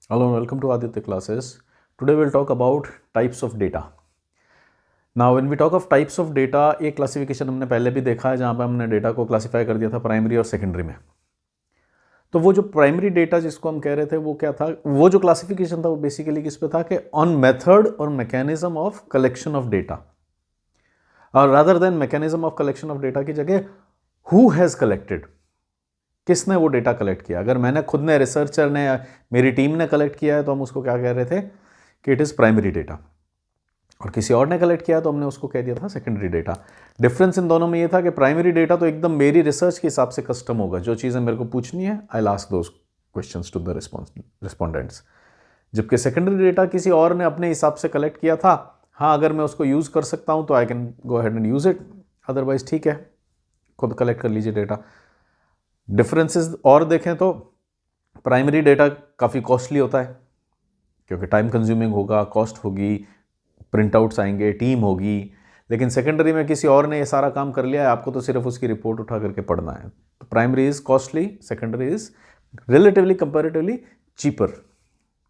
Hello and welcome to Aditya classes. Today we'll talk about types of data. Now when we talk of types of data, एक classification हमने पहले भी देखा है जहाँ पे हमने डेटा को क्लासिफाई कर दिया था प्राइमरी और सेकेंडरी में। तो वो जो प्राइमरी डेटा जिसको हम कह रहे थे वो क्या था, वो जो क्लासिफिकेशन था वो बेसिकली किस पे था कि ऑन मेथड और mechanism of collection of data, और rather than mechanism of collection of data की जगह हु हैज़ कलेक्टेड, किसने वो डेटा कलेक्ट किया। अगर मैंने खुद ने, रिसर्चर ने या मेरी टीम ने कलेक्ट किया है तो हम उसको क्या कह रहे थे कि इट इज़ प्राइमरी डेटा, और किसी और ने कलेक्ट किया तो हमने उसको कह दिया था सेकेंडरी डेटा। डिफरेंस इन दोनों में ये था कि प्राइमरी डेटा तो एकदम मेरी रिसर्च के हिसाब से कस्टम होगा, जो चीज़ें मेरे को पूछनी है I will ask those questions to the respondents, जबकि सेकेंडरी डेटा किसी और ने अपने हिसाब से कलेक्ट किया था। हाँ, अगर मैं उसको यूज़ कर सकता हूँ तो I can go ahead and use it, otherwise ठीक है, खुद कलेक्ट कर लीजिए डेटा। डिफरेंसेस और देखें तो प्राइमरी डेटा काफ़ी कॉस्टली होता है क्योंकि टाइम कंज्यूमिंग होगा, कॉस्ट होगी, प्रिंट आउट्स आएंगे, टीम होगी। लेकिन सेकेंडरी में किसी और ने ये सारा काम कर लिया है, आपको तो सिर्फ उसकी रिपोर्ट उठा करके पढ़ना है। तो primary is costly, secondary is relatively comparatively cheaper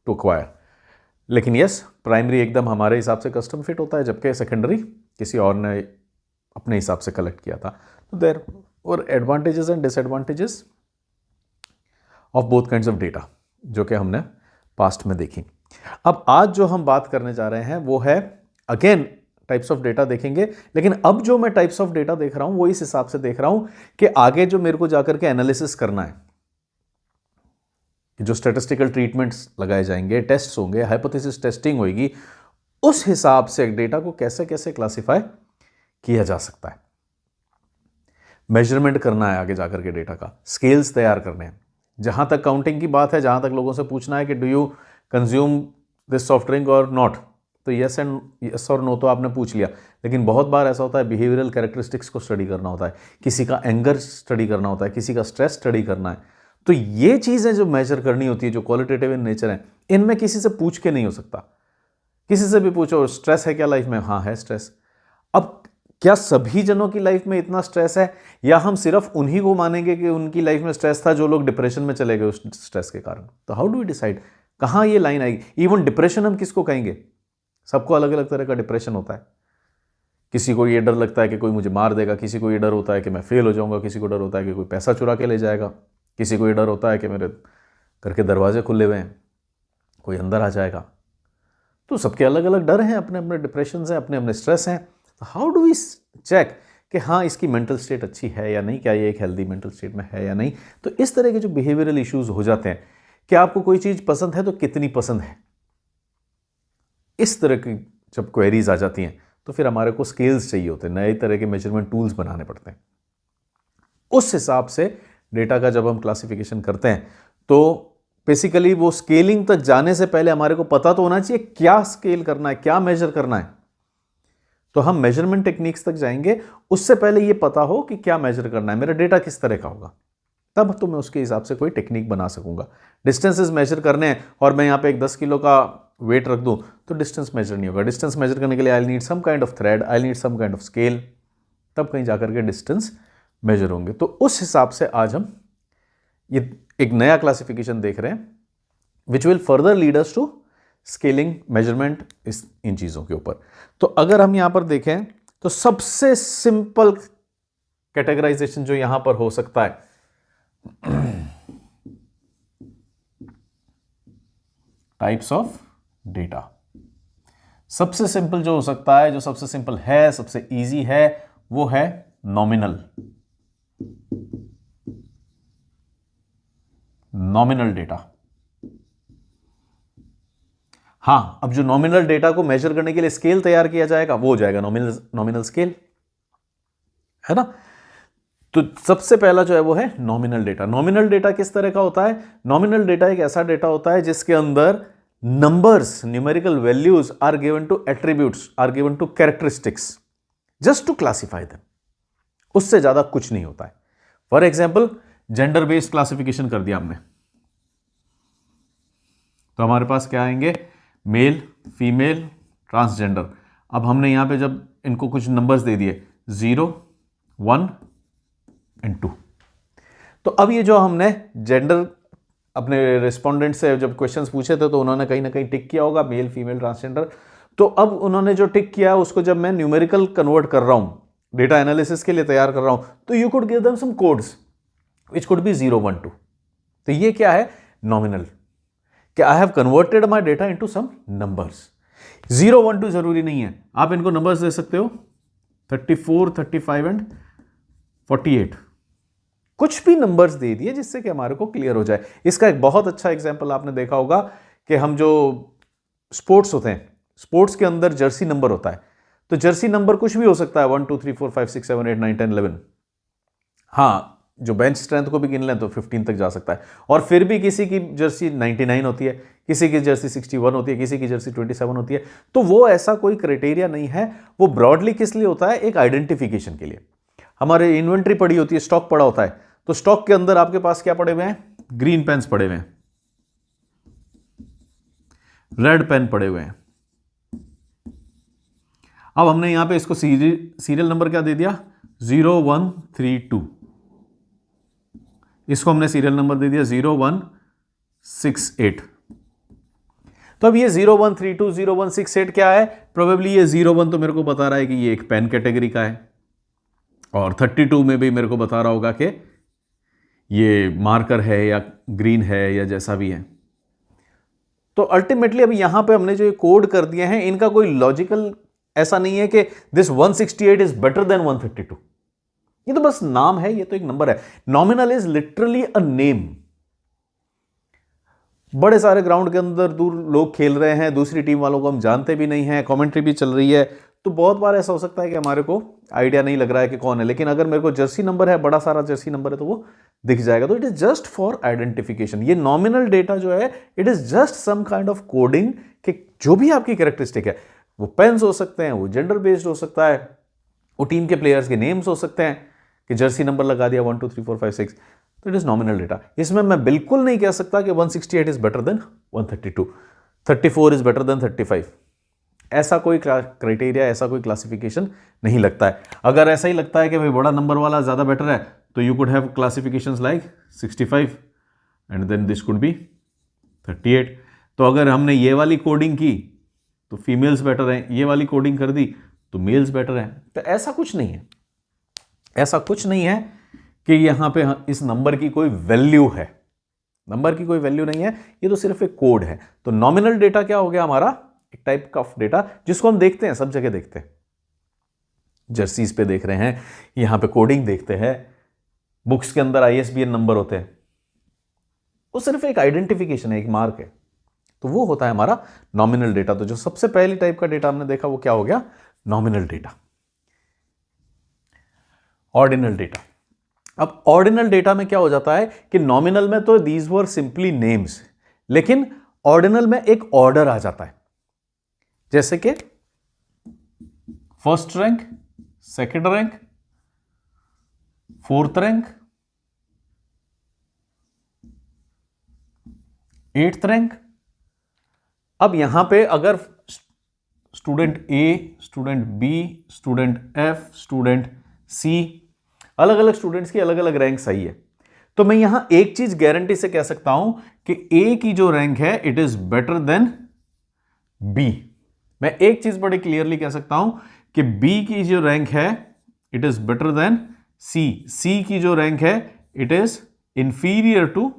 to acquire. लेकिन यस, प्राइमरी एकदम हमारे हिसाब से कस्टम फिट होता है, जबकि सेकेंडरी किसी और ने अपने हिसाब से कलेक्ट किया था। तो देयर और advantages and disadvantages of both kinds of data जो कि हमने पास्ट में देखी। अब आज जो हम बात करने जा रहे हैं वो है अगेन टाइप्स ऑफ डेटा देखेंगे, लेकिन अब जो मैं टाइप्स ऑफ डेटा देख रहा हूं वो इस हिसाब से देख रहा हूं कि आगे जो मेरे को जाकर के एनालिसिस करना है, जो स्टैटिस्टिकल ट्रीटमेंट्स लगाए जाएंगे, टेस्ट्स होंगे, हाइपोथेसिस टेस्टिंग होगी, उस हिसाब से डेटा को कैसे कैसे क्लासिफाई किया जा सकता है। मेजरमेंट करना है आगे जाकर के डेटा का, स्केल्स तैयार करने हैं। जहां तक काउंटिंग की बात है, जहां तक लोगों से पूछना है कि do you consume this soft drink और नॉट, तो यस और नो तो आपने पूछ लिया। लेकिन बहुत बार ऐसा होता है बिहेवियरल कैरेक्टरिस्टिक्स को स्टडी करना होता है, किसी का एंगर स्टडी करना होता है, किसी का स्ट्रेस स्टडी करना है। तो ये चीज़ें जो मेजर करनी होती है, जो क्वालिटेटिव इन नेचर है, इनमें किसी से पूछ के नहीं हो सकता। किसी से भी पूछो स्ट्रेस है क्या लाइफ में, हाँ है स्ट्रेस। अब क्या सभी जनों की लाइफ में इतना स्ट्रेस है, या हम सिर्फ उन्हीं को मानेंगे कि उनकी लाइफ में स्ट्रेस था जो लोग डिप्रेशन में चले गए उस स्ट्रेस के कारण। तो हाउ डू वी डिसाइड कहाँ ये लाइन आएगी। इवन डिप्रेशन हम किसको कहेंगे, सबको अलग अलग तरह का डिप्रेशन होता है। किसी को ये डर लगता है कि कोई मुझे मार देगा, किसी को ये डर होता है कि मैं फेल हो जाऊंगा, किसी को डर होता है कि कोई पैसा चुरा के ले जाएगा, किसी को ये डर होता है कि मेरे घर के दरवाजे खुले हुए हैं, कोई अंदर आ जाएगा। तो सबके अलग अलग डर हैं, अपने अपने डिप्रेशन हैं, अपने अपने स्ट्रेस हैं। हाउ डू वी चेक कि हाँ इसकी मेंटल स्टेट अच्छी है या नहीं, क्या ये एक हेल्दी मेंटल स्टेट में है या नहीं। तो इस तरह के जो बिहेवियरल इश्यूज हो जाते हैं कि आपको कोई चीज़ पसंद है तो कितनी पसंद है, इस तरह की जब क्वेरीज आ जाती हैं तो फिर हमारे को स्केल्स चाहिए होते हैं, नए तरह के मेजरमेंट टूल्स बनाने पड़ते हैं। उस हिसाब से डेटा का जब हम क्लासिफिकेशन करते हैं तो बेसिकली वो स्केलिंग तक जाने से पहले हमारे को पता तो होना चाहिए क्या स्केल करना है, क्या मेजर करना है। तो हम मेजरमेंट टेक्निक्स तक जाएंगे, उससे पहले ये पता हो कि क्या मेजर करना है, मेरा डेटा किस तरह का होगा, तब तो मैं उसके हिसाब से कोई टेक्निक बना सकूंगा। डिस्टेंसेस मेजर करने हैं और मैं यहाँ पे एक 10 किलो का वेट रख दूं तो डिस्टेंस मेजर नहीं होगा। डिस्टेंस मेजर करने के लिए I need some kind of thread, I need some kind of scale, तब कहीं जाकर के डिस्टेंस मेजर होंगे। तो उस हिसाब से आज हम ये एक नया क्लासिफिकेशन देख रहे हैं which will further lead us to scaling measurement इन चीज़ों के ऊपर। तो अगर हम यहां पर देखें तो सबसे सिंपल कैटेगराइजेशन जो यहां पर हो सकता है, टाइप्स ऑफ डेटा, सबसे सिंपल जो हो सकता है, जो सबसे सिंपल है, सबसे इजी है, वो है नॉमिनल डेटा। हाँ, अब जो नॉमिनल डेटा को मेजर करने के लिए स्केल तैयार किया जाएगा वो हो जाएगा नॉमिनल स्केल, है ना। तो सबसे पहला जो है वो है नॉमिनल डेटा। नॉमिनल डेटा किस तरह का होता है? नॉमिनल डेटा एक ऐसा डेटा होता है जिसके अंदर numbers, numerical values are given to attributes, are given to characteristics, just to classify them, उससे ज्यादा कुछ नहीं होता है। For example, gender based classification कर दिया हमने, तो हमारे पास क्या आएंगे, मेल, फीमेल, ट्रांसजेंडर। अब हमने यहां पे जब इनको कुछ नंबर्स दे दिए 0, 1 एंड 2, तो अब ये जो हमने जेंडर अपने रिस्पोंडेंट से जब क्वेश्चंस पूछे थे तो उन्होंने कहीं ना कहीं टिक किया होगा मेल फीमेल ट्रांसजेंडर। तो अब उन्होंने जो टिक किया उसको जब मैं न्यूमेरिकल कन्वर्ट कर रहा हूं, डेटा एनालिसिस के लिए तैयार कर रहा हूं, तो you could give them some codes which could be 0 1 2। तो ये क्या है? नॉमिनल, कि I have converted my data into some numbers. 0 1 2 जरूरी नहीं है, आप इनको नंबर्स दे सकते हो 34 35 एंड 48, कुछ भी नंबर्स दे दिए जिससे कि हमारे को क्लियर हो जाए। इसका एक बहुत अच्छा एग्जांपल आपने देखा होगा कि हम जो स्पोर्ट्स होते हैं, स्पोर्ट्स के अंदर जर्सी नंबर होता है, तो जर्सी नंबर कुछ भी हो सकता है 1 2 3 4 5 6 7 8 9 10 11। हाँ, जो बेंच स्ट्रेंथ को भी गिन लें तो 15 तक जा सकता है। और फिर भी किसी की जर्सी 99 होती है, किसी की जर्सी 61 होती है, किसी की जर्सी 27 होती है। तो वो ऐसा कोई क्राइटेरिया नहीं है, वो ब्रॉडली किस लिए होता है? एक आइडेंटिफिकेशन के लिए। हमारे इन्वेंट्री पड़ी होती है, स्टॉक पड़ा होता है, तो स्टॉक के अंदर आपके पास क्या पड़े हुए हैं? ग्रीन पेन्स पड़े हुए हैं, रेड पेन पड़े हुए हैं। अब हमने यहां पे इसको सीरियल नंबर क्या दे दिया? 0132। इसको हमने सीरियल नंबर दे दिया 0168। तो अब ये 0132 0168 क्या है? प्रोबेबली ये 01 तो मेरे को बता रहा है कि ये एक पेन कैटेगरी का है, और 32 में भी मेरे को बता रहा होगा कि ये मार्कर है या ग्रीन है या जैसा भी है। तो अल्टीमेटली अब यहां पे हमने जो ये कोड कर दिए हैं, इनका कोई लॉजिकल ऐसा नहीं है कि दिस 168 इज बेटर देन 132। ये तो बस नाम है, ये तो एक नंबर है। Nominal is literally a name. बड़े सारे ग्राउंड के अंदर दूर लोग खेल रहे हैं, दूसरी टीम वालों को हम जानते भी नहीं है, कमेंट्री भी चल रही है, तो बहुत बार ऐसा हो सकता है कि हमारे को आइडिया नहीं लग रहा है कि कौन है। लेकिन अगर मेरे को जर्सी नंबर है, बड़ा सारा जर्सी नंबर है, तो वो दिख जाएगा। तो it is just for identification. ये नॉमिनल डेटा जो है, it is just some kind of coding कि जो भी आपकी कैरेक्टरिस्टिक है, वो पेन्स हो सकते हैं, वो जेंडर बेस्ड हो सकता है, वो टीम के प्लेयर्स के नेम्स हो सकते हैं, कि जर्सी नंबर लगा दिया 1 2 3 4 5 6, तो इट इज नॉमिनल डेटा। इसमें मैं बिल्कुल नहीं कह सकता कि 168 is better then 132, 34 is better then 35। ऐसा कोई क्राइटेरिया, ऐसा कोई क्लासिफिकेशन नहीं लगता है। अगर ऐसा ही लगता है कि भाई बड़ा नंबर वाला ज़्यादा बेटर है, तो you could have classifications like 65 and then this could be 38। तो अगर हमने ये वाली कोडिंग की तो फीमेल्स बेटर हैं, ये वाली कोडिंग कर दी तो मेल्स बेटर हैं। तो ऐसा कुछ नहीं है, ऐसा कुछ नहीं है कि यहां पे इस नंबर की कोई वैल्यू है। नंबर की कोई वैल्यू नहीं है, ये तो सिर्फ एक कोड है। तो नॉमिनल डेटा क्या हो गया हमारा? एक टाइप का डेटा जिसको हम देखते हैं, सब जगह देखते हैं। जर्सीज पे देख रहे हैं, यहां पे कोडिंग देखते हैं, बुक्स के अंदर ISBN नंबर होते हैं। वो सिर्फ एक आइडेंटिफिकेशन है, एक मार्क है। तो वो होता है हमारा नॉमिनल डेटा। तो जो सबसे पहली टाइप का डेटा हमने देखा वो क्या हो गया? Nominal data. Ordinal data. अब ऑर्डिनल डेटा में क्या हो जाता है कि नॉमिनल में तो दीज वर सिंपली नेम्स, लेकिन ऑर्डिनल में एक ऑर्डर आ जाता है। जैसे कि first rank, second rank, fourth rank, eighth rank. अब यहां पे अगर student A, student B, student F, student C, अलग अलग स्टूडेंट्स की अलग अलग रैंक्स आई है, तो मैं यहां एक चीज गारंटी से कह सकता हूं कि ए की जो रैंक है it is better than B. मैं एक चीज बड़ी क्लियरली कह सकता हूं कि बी की जो रैंक है it is better than C. C की जो रैंक है it is inferior to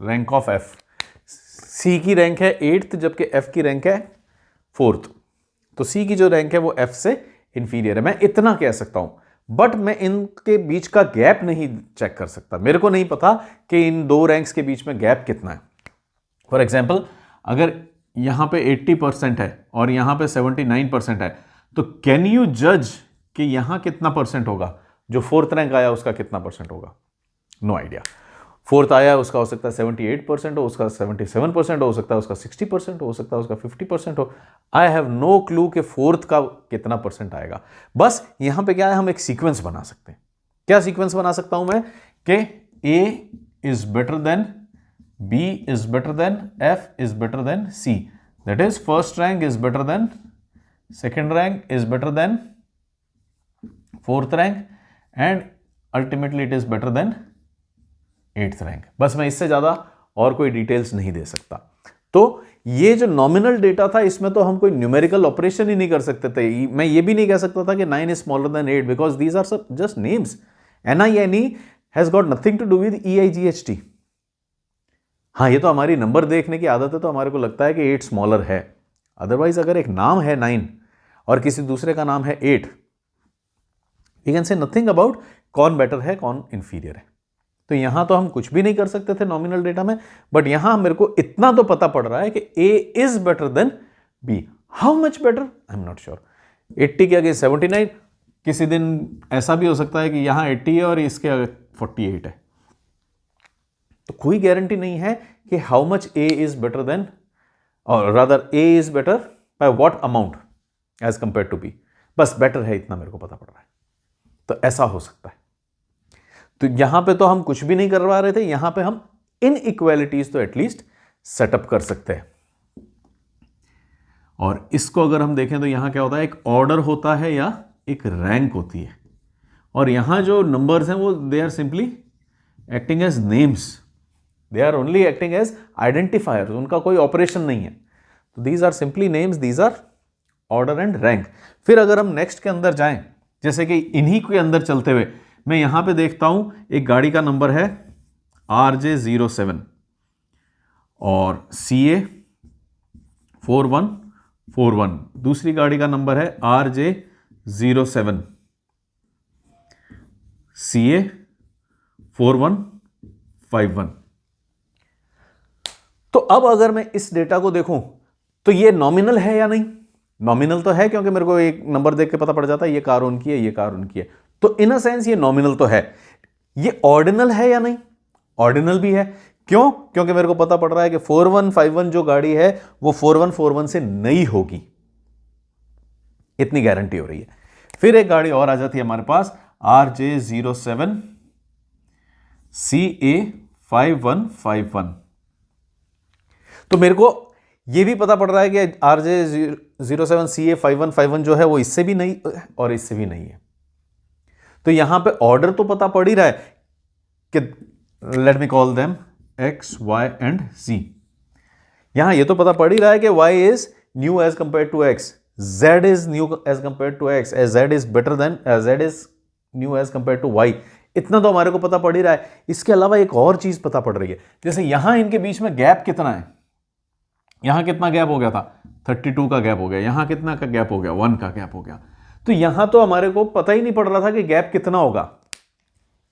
rank of F. C की रैंक है 8th जबकि एफ की रैंक है 4th। तो सी की जो रैंक है वो एफ से इंफीरियर है। मैं इतना कह सकता हूं, बट मैं इनके बीच का गैप नहीं चेक कर सकता। मेरे को नहीं पता कि इन दो रैंक्स के बीच में गैप कितना है। फॉर एग्जाम्पल, अगर यहां पे 80% है और यहां पे 79% है, तो कैन यू जज कि यहां कितना परसेंट होगा? जो 4th रैंक आया उसका कितना परसेंट होगा? No idea. 4th आया उसका हो सकता है 78% हो, उसका 77% हो सकता है, उसका 60% हो सकता है, उसका 50% हो। आई हैव नो क्लू कि 4th का कितना परसेंट आएगा। बस यहां पे क्या है, हम एक सीक्वेंस बना सकते हैं। क्या सीक्वेंस बना सकता हूं मैं कि A is better than B is better than F is better than C. That is first rank is better than second rank is better than 4th rank and ultimately it is better than 8th rank. बस मैं इससे ज्यादा और कोई details नहीं दे सकता। तो ये जो नॉमिनल डेटा था इसमें तो हम कोई न्यूमेरिकल ऑपरेशन ही नहीं कर सकते थे। मैं ये भी नहीं कह सकता था कि 9 is smaller than 8 because these are सब just names. NINE has got nothing to do with EIGHT। हाँ, ये तो हमारी नंबर देखने की आदत है तो हमारे को लगता है कि 8 स्मॉलर है। अदरवाइज अगर एक नाम है 9 और किसी दूसरे का नाम है 8, we can say nothing about कौन बेटर है कौन इंफीरियर है। तो यहां तो हम कुछ भी नहीं कर सकते थे नॉमिनल डेटा में, बट यहां मेरे को इतना तो पता पड़ रहा है कि A is better then B। How much better I am not sure. 80 के आगे 79, किसी दिन ऐसा भी हो सकता है कि यहां 80 है और इसके आगे 48 है। तो कोई गारंटी नहीं है कि how much A is better than, और rather A is better by what amount as compare to B। बस बेटर है इतना मेरे को पता पड़ रहा है। तो ऐसा हो सकता है। तो यहां पे तो हम कुछ भी नहीं करवा रहे थे, यहां पे हम इनइक्वालिटीज तो एटलीस्ट सेटअप कर सकते हैं। और इसको अगर हम देखें तो यहां क्या होता है, एक ऑर्डर होता है या एक रैंक होती है, और यहां जो नंबर्स हैं वो they are simply acting as names, they are only acting as identifier, उनका कोई ऑपरेशन नहीं है। तो these are simply names, these are order and rank. फिर अगर हम नेक्स्ट के अंदर जाएं, जैसे कि इन्हीं के अंदर चलते हुए मैं यहां पे देखता हूं एक गाड़ी का नंबर है RJ07 और CA 4141, दूसरी गाड़ी का नंबर है RJ07 CA 4151। तो अब अगर मैं इस डेटा को देखूं तो ये नॉमिनल है या नहीं? नॉमिनल तो है क्योंकि मेरे को एक नंबर देख के पता पड़ जाता है ये कार उनकी है, ये कार उनकी है। तो इन अ सेंस ये नॉमिनल तो है। ये ऑर्डिनल है या नहीं? ऑर्डिनल भी है। क्यों? क्योंकि मेरे को पता पड़ रहा है कि 4151 जो गाड़ी है वो 4141 से नई होगी, इतनी गारंटी हो रही है। फिर एक गाड़ी और आ जाती है हमारे पास RJ07 CA 5151। तो मेरे को यह भी पता पड़ रहा है कि RJ07 CA 5151 जो है वो इससे भी नहीं और इससे भी नहीं है। तो यहां पे ऑर्डर तो पता पड़ ही रहा है कि let me call them X, Y and Z। यहां ये तो पता पड़ ही रहा है कि Y is new as compare to X, Z is new as compare to X, Z is better than Z is new as compare to Y। इतना तो हमारे को पता पड़ ही रहा है। इसके अलावा एक और चीज पता पड़ रही है, जैसे यहां इनके बीच में गैप कितना है। यहां कितना गैप हो गया था? 32 का गैप हो गया। यहां कितना का गैप हो गया? 1 का गैप हो गया। तो यहां तो हमारे को पता ही नहीं पड़ रहा था कि गैप कितना होगा,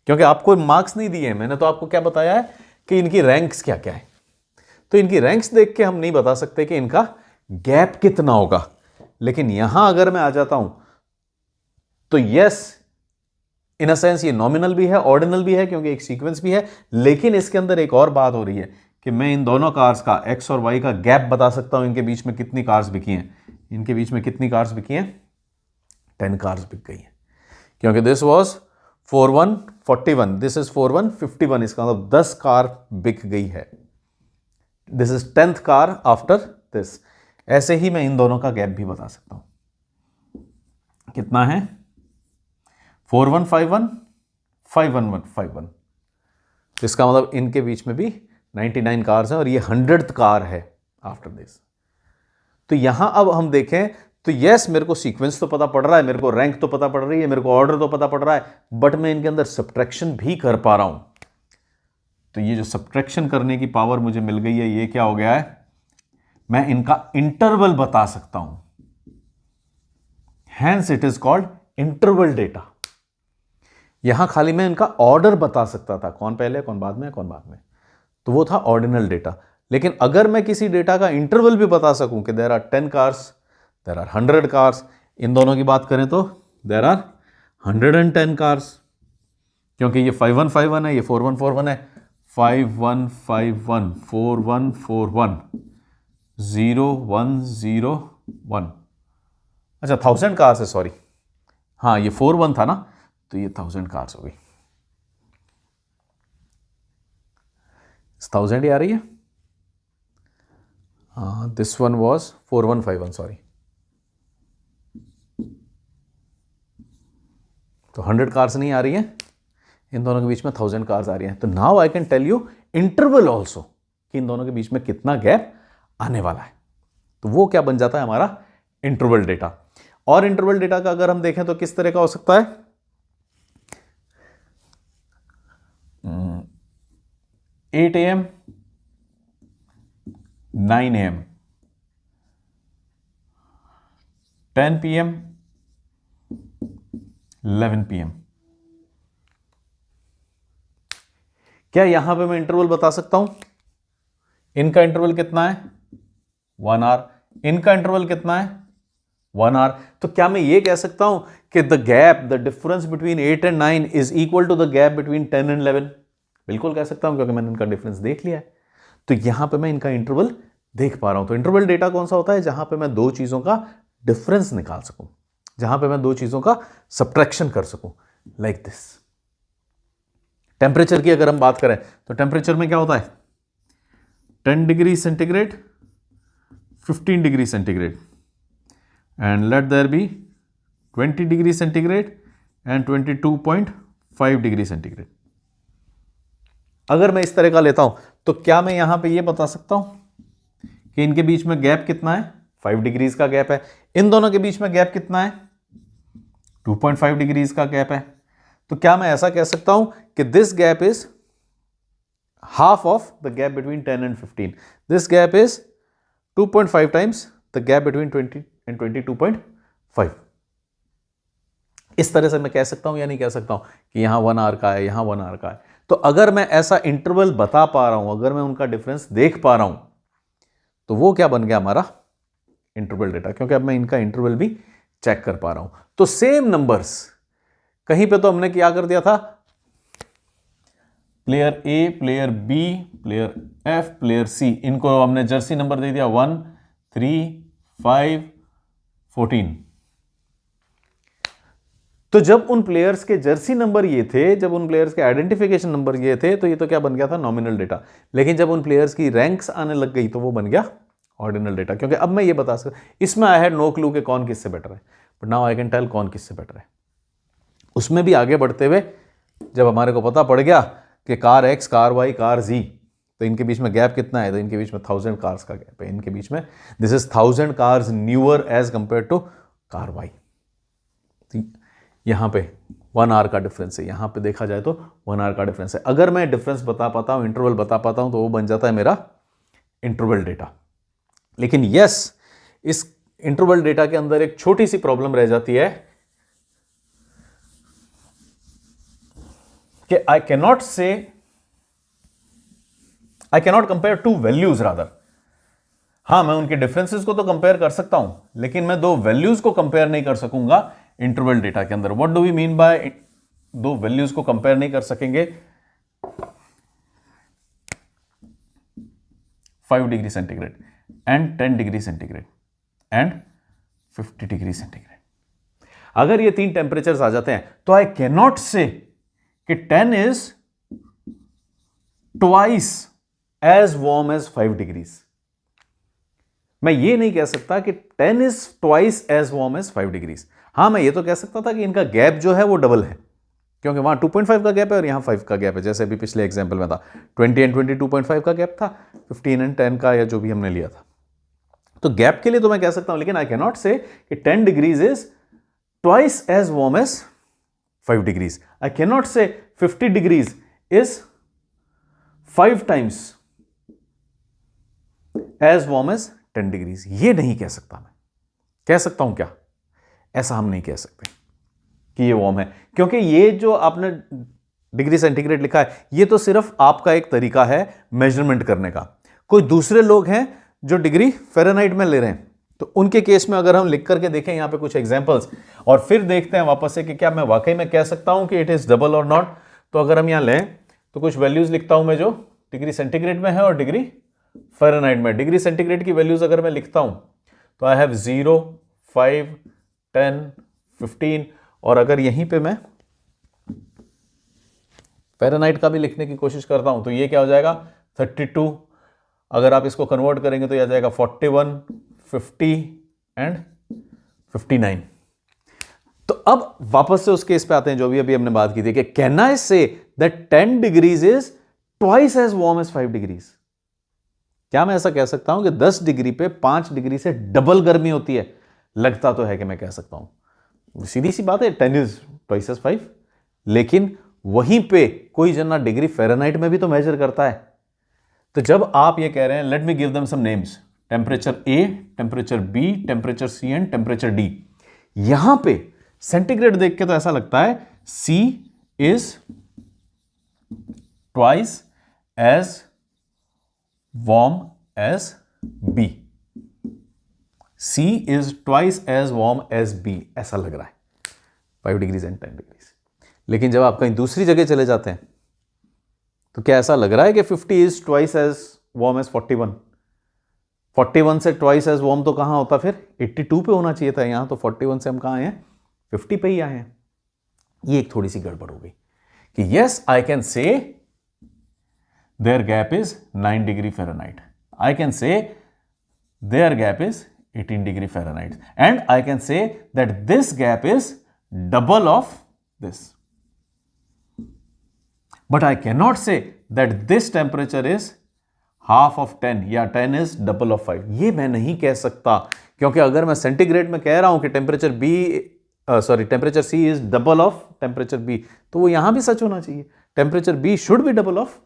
क्योंकि आपको मार्क्स नहीं दिए। मैंने तो आपको क्या बताया है कि इनकी रैंक्स क्या क्या है। तो इनकी रैंक्स देख के हम नहीं बता सकते कि इनका गैप कितना होगा। लेकिन यहां अगर मैं आ जाता हूं तो यस, इन अ सेंस ये नॉमिनल भी है, ऑर्डिनल भी है, क्योंकि एक सीक्वेंस भी है। लेकिन इसके अंदर एक और बात हो रही है कि मैं इन दोनों कार्स का X और Y का गैप बता सकता हूं। इनके बीच में कितनी कार्स बिकी हैं, इनके बीच में कितनी कार्स बिकी हैं? 10 कार्स बिक गई हैं, क्योंकि दिस वाज 4141, दिस इज 4151। इसका मतलब 10 कार बिक गई है। This is 10th car after this. ऐसे ही मैं इन दोनों का गैप भी बता सकता हूं। कितना है? 4151 51151। इसका मतलब इनके बीच में भी 99 कार्स हैं और ये 100th कार है आफ्टर दिस। तो यहां अब हम देखें तो यस, मेरे को सीक्वेंस तो पता पड़ रहा है, मेरे को रैंक तो पता पड़ रही है, मेरे को ऑर्डर तो पता पड़ रहा है, बट मैं इनके अंदर सब्ट्रैक्शन भी कर पा रहा हूं। तो ये जो सब्ट्रैक्शन करने की पावर मुझे मिल गई है, ये क्या हो गया है? मैं इनका इंटरवल बता सकता हूं। Hence it is called interval data. यहां खाली मैं इनका ऑर्डर बता सकता था, कौन पहले कौन बाद में कौन बाद में, तो वो था ऑर्डिनल डेटा। लेकिन अगर मैं किसी डेटा का इंटरवल भी बता सकूं कि there are 10 cars, there are 100 cars, इन दोनों की बात करें तो देयर आर 110 कार्स, क्योंकि ये 5151 है, ये 4141 है। 5151 4141 0101। अच्छा 1000 कार्स है, सॉरी। हाँ, ये 41 था ना, तो ये 1000 कार्स हो गई। 1000 ही आ रही है। हाँ, दिस वन वॉज 4151, सॉरी। तो 100 कार्स नहीं आ रही है, इन दोनों के बीच में 1000 कार्स आ रही हैं। तो now I can tell you interval also. कि इन दोनों के बीच में कितना गैप आने वाला है। तो वो क्या बन जाता है हमारा इंटरवल डेटा। और इंटरवल डेटा का अगर हम देखें तो किस तरह का हो सकता है, 8 AM 9 AM 10 PM 11 PM। क्या यहां पे मैं इंटरवल बता सकता हूं? इनका इंटरवल कितना है 1 आवर, इनका इंटरवल कितना है 1 आवर। तो क्या मैं ये कह सकता हूं कि the gap, the difference between 8 and 9 is equal to the gap between 10 and 11? बिल्कुल कह सकता हूं, क्योंकि मैंने इनका डिफरेंस देख लिया है। तो यहां पे मैं इनका इंटरवल देख पा रहा हूं। तो इंटरवल डेटा कौन सा होता है? जहां पे मैं दो चीजों का डिफरेंस निकाल सकूं, जहां पे मैं दो चीजों का सब्ट्रैक्शन कर सकूं, लाइक दिस। टेम्परेचर की अगर हम बात करें तो टेम्परेचर में क्या होता है 10 degree centigrade 15 degree centigrade and let there be 20 degree centigrade and 22.5 degree centigrade. अगर मैं इस तरह का लेता हूं तो क्या मैं यहां पे ये बता सकता हूं कि इनके बीच में गैप कितना है 5 डिग्रीज का गैप है। इन दोनों के बीच में गैप कितना है 2.5 डिग्रीज का गैप है। तो क्या मैं ऐसा कह सकता हूं कि this gap is half of the gap between 10 and 15? This gap is 2.5 times the gap between 20 and 22.5। इस तरह से मैं कह सकता हूं या नहीं कह सकता हूं कि यहां 1 आवर का है, यहां 1 आवर का है। तो अगर मैं ऐसा इंटरवल बता पा रहा हूं, अगर मैं उनका डिफरेंस देख पा रहा हूं, तो वो क्या बन गया हमारा इंटरवल डेटा, क्योंकि अब मैं इनका इंटरवल भी चेक कर पा रहा हूं। तो सेम नंबर्स, कहीं पे तो हमने क्या कर दिया था, player A, player B, player F, player C, इनको हमने जर्सी नंबर दे दिया 1, 3, 5, 14। तो जब उन प्लेयर्स के जर्सी नंबर ये थे, जब उन प्लेयर्स के आइडेंटिफिकेशन नंबर ये थे, तो ये तो क्या बन गया था नॉमिनल डेटा। लेकिन जब उन प्लेयर्स की रैंक्स आने लग गई तो वो बन गया ऑर्डिनल डेटा, क्योंकि अब मैं ये बता सकता, इसमें आई हैड नो क्लू कि कौन किससे बेटर है, but now I can tell कौन किससे बेटर है। उसमें भी आगे बढ़ते हुए जब हमारे को पता पड़ गया कि car X, car Y, car G, तो इनके बीच में गैप कितना है, तो इनके बीच में 1000 कार्स का गैप है। इनके बीच में this is 1000 cars newer as compare to car Y. यहां पे 1 आवर का डिफरेंस है, यहां पे देखा जाए तो 1 आवर का डिफरेंस है। अगर मैं डिफरेंस बता पाता हूं, इंटरवल बता पाता हूं, तो वो बन जाता है मेरा इंटरवल डेटा। लेकिन यस, इस इंटरवल डेटा के अंदर एक छोटी सी प्रॉब्लम रह जाती है कि I cannot compare to values rather. हां, मैं उनके डिफरेंसेस को तो कंपेयर कर सकता हूं, लेकिन मैं दो वैल्यूज को कंपेयर नहीं कर सकूंगा इंटरवल डेटा के अंदर। What do we mean by दो वैल्यूज को कंपेयर नहीं कर सकेंगे? 5 degree centigrade and 10 degree centigrade and 50 degree centigrade. अगर ये तीन टेम्परेचर्स आ जाते हैं तो आई कैन नॉट से कि 10 is twice as warm as 5 degrees. मैं ये नहीं कह सकता कि 10 is twice as warm as 5 degrees. हां, मैं ये तो कह सकता था कि इनका गैप जो है वो डबल है, क्योंकि वहां 2.5 का गैप है और यहां 5 का गैप है। जैसे अभी पिछले एग्जांपल में था 20 एंड 22.5 का गैप था, 15 एंड 10 का या जो भी हमने लिया था। तो गैप के लिए तो मैं कह सकता हूं, लेकिन आई कैन नॉट से कि 10 degrees is twice as warm as 5 degrees. I can not say 50 degrees is 5 times as warm as 10 degrees. ये नहीं कह सकता मैं। कह सकता हूं क्या? ऐसा हम नहीं कह सकते कि ये वार्म है, क्योंकि ये जो आपने डिग्री सेंटीग्रेड लिखा है, ये तो सिर्फ आपका एक तरीका है मेजरमेंट करने का। कोई दूसरे लोग हैं जो डिग्री फ़ारेनहाइट में ले रहे हैं, तो उनके केस में अगर हम लिख करके देखें यहां पे कुछ एग्जांपल्स और फिर देखते हैं वापस से कि क्या मैं वाकई में कह सकता हूं कि इट इज डबल और नॉट। तो अगर हम यहां लें तो कुछ वैल्यूज लिखता हूं मैं जो डिग्री सेंटीग्रेड में है और डिग्री फ़ारेनहाइट में। डिग्री सेंटीग्रेड की वैल्यूज अगर मैं लिखता हूं तो आई हैव 0, 5, 10, 15, और अगर यहीं पे मैं फ़ारेनहाइट का भी लिखने की कोशिश करता हूं तो ये क्या हो जाएगा 32। अगर आप इसको कन्वर्ट करेंगे तो यह आ जाएगा 41, 50 एंड 59। तो अब वापस से उस केस पे आते हैं जो भी अभी हमने बात की थी कि can I say that 10 degrees is twice as warm as 5 degrees. क्या मैं ऐसा कह सकता हूं कि 10 डिग्री पे 5 डिग्री से डबल गर्मी होती है? लगता तो है कि मैं कह सकता हूं, सीधी सी बात है, 10 इज ट्वाइस एज 5। लेकिन वहीं पे कोई जना डिग्री फ़ारेनहाइट में भी तो मेजर करता है। तो जब आप ये कह रहे हैं let me give them some names, temperature A, temperature B, temperature C and temperature D, यहां पे सेंटीग्रेड देख के तो ऐसा लगता है C is twice as warm as B, C is twice as warm as B, ऐसा लग रहा है 5 डिग्रीज एंड 10 डिग्रीज। लेकिन जब आप कहीं दूसरी जगह चले जाते हैं तो क्या ऐसा लग रहा है कि 50 is twice as warm as 41? 41 से ट्वाइस एज वार्म तो कहां होता फिर? 82 पे होना चाहिए था, यहां तो 41 से हम कहां आए हैं? 50 पे ही आए हैं। ये एक थोड़ी सी गड़बड़ हो गई कि yes I can say there gap is 9 degree Fahrenheit, I can say there gap is 18 degree Fahrenheit, and I can say that this gap is double of this, but I cannot say that this temperature is half of 10 या 10 is double of 5। ये मैं नहीं कह सकता, क्योंकि अगर मैं centigrade में कह रहा हूं कि temperature B temperature C is double of temperature B, तो वो यहां भी सच होना चाहिए। Temperature B should be double of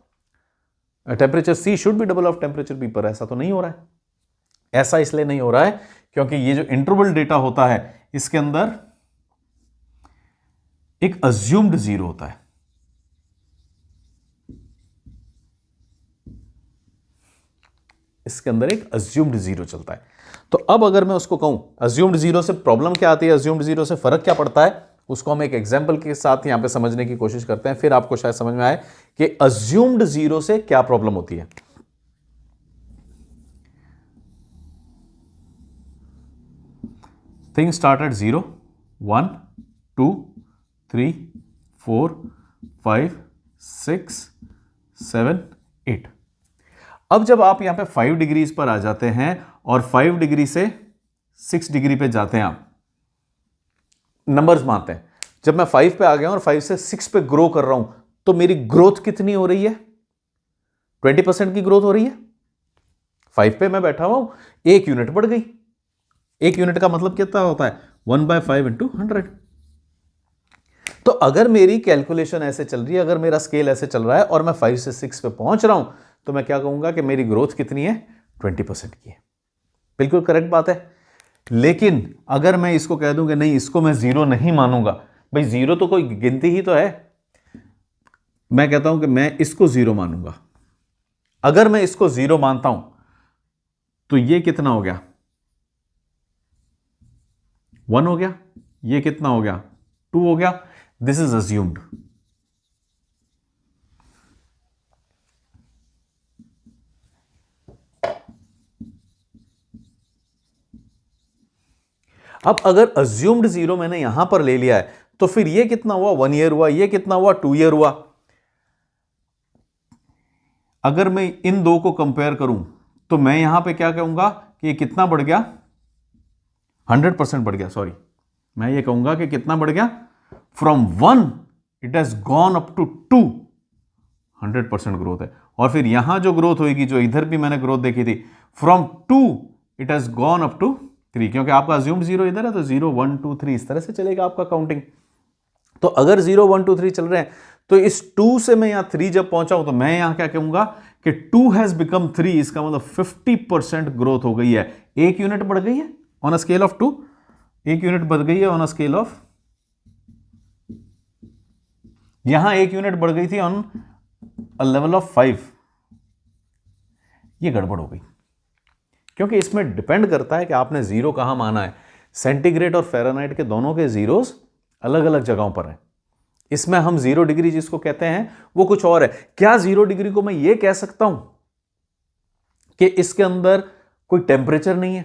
temperature C should be double of temperature B, पर ऐसा तो नहीं हो रहा है। ऐसा इसलिए नहीं हो रहा है क्योंकि ये जो इंटरवल डेटा होता है इसके अंदर एक अज्यूम्ड जीरो होता है। इसके अंदर एक अज्यूम्ड जीरो चलता है। तो अब अगर मैं उसको कहूं अज्यूम्ड जीरो से प्रॉब्लम क्या आती है, अज्यूम्ड जीरो से फर्क क्या पड़ता है, उसको हम एक एग्जांपल के साथ यहां पे समझने की कोशिश करते हैं, फिर आपको शायद समझ में आए कि अज्यूम्ड जीरो से क्या प्रॉब्लम होती है। Thing start at 0, 1, 2, 3, 4, 5, 6, 7, 8। अब जब आप यहां पे 5 डिग्रीज पर आ जाते हैं और 5 डिग्री से 6 डिग्री पे जाते हैं, आप नंबर्स मानते हैं, जब मैं 5 पे आ गया और 5 से 6 पे ग्रो कर रहा हूं तो मेरी ग्रोथ कितनी हो रही है? 20% की ग्रोथ हो रही है। 5 पे मैं बैठा हुआ हूं, 1 यूनिट बढ़ गई। 1 यूनिट का मतलब कितना होता है? 1/5 इंटू 100। तो अगर मेरी कैलकुलेशन ऐसे चल रही है, अगर मेरा स्केल ऐसे चल रहा है और मैं 5 से 6 पे पहुंच रहा हूं, तो मैं क्या कहूंगा कि मेरी ग्रोथ कितनी है? 20% की है। बिल्कुल करेक्ट बात है। लेकिन अगर मैं इसको कह दूं कि नहीं, इसको मैं 0 नहीं मानूंगा, भाई 0 तो कोई गिनती ही तो है, मैं कहता हूं कि मैं इसको 0 मानूंगा। अगर मैं इसको 0 मानता हूं तो ये कितना हो गया? 1 हो गया। ये कितना हो गया? 2 हो गया। This is assumed. अब अगर अज्यूम्ड 0 मैंने यहां पर ले लिया है तो फिर ये कितना हुआ? 1 ईयर हुआ। ये कितना हुआ? 2 ईयर हुआ। अगर मैं इन दो को कंपेयर करूं तो मैं यहां पे क्या कहूंगा कि ये कितना बढ़ गया? 100% बढ़ गया। सॉरी, मैं ये कहूंगा कि कितना बढ़ गया? From 1 it has gone up to 2, 100% growth है। और फिर यहां जो ग्रोथ होगी, जो इधर भी मैंने ग्रोथ देखी थी, from 2 it has gone up to 3, क्योंकि आपका अज्यूम्ड 0 इधर है तो 0, 1, 2, 3 इस तरह से चलेगा आपका काउंटिंग। तो अगर 0, 1, 2, 3 चल रहे हैं तो इस 2 से मैं यहां 3 जब पहुंचा हूं तो मैं यहां क्या कहूंगा कि 2 हैज बिकम 3। इसका मतलब 50% ग्रोथ हो गई है। 1 यूनिट बढ़ गई है on a scale of 2, 1 unit बढ़ गई है ऑन अ स्केल ऑफ, यहां 1 यूनिट बढ़ गई थी ऑन अ लेवल ऑफ 5। ये गड़बड़ हो गई, क्योंकि इसमें डिपेंड करता है कि आपने 0 कहां माना है। सेंटीग्रेड और फ़ारेनहाइट के दोनों के जीरोस अलग अलग जगहों पर हैं। इसमें हम 0 डिग्री जिसको कहते हैं वो कुछ और है। क्या 0 डिग्री को मैं ये कह सकता हूं कि इसके अंदर कोई टेम्परेचर नहीं है?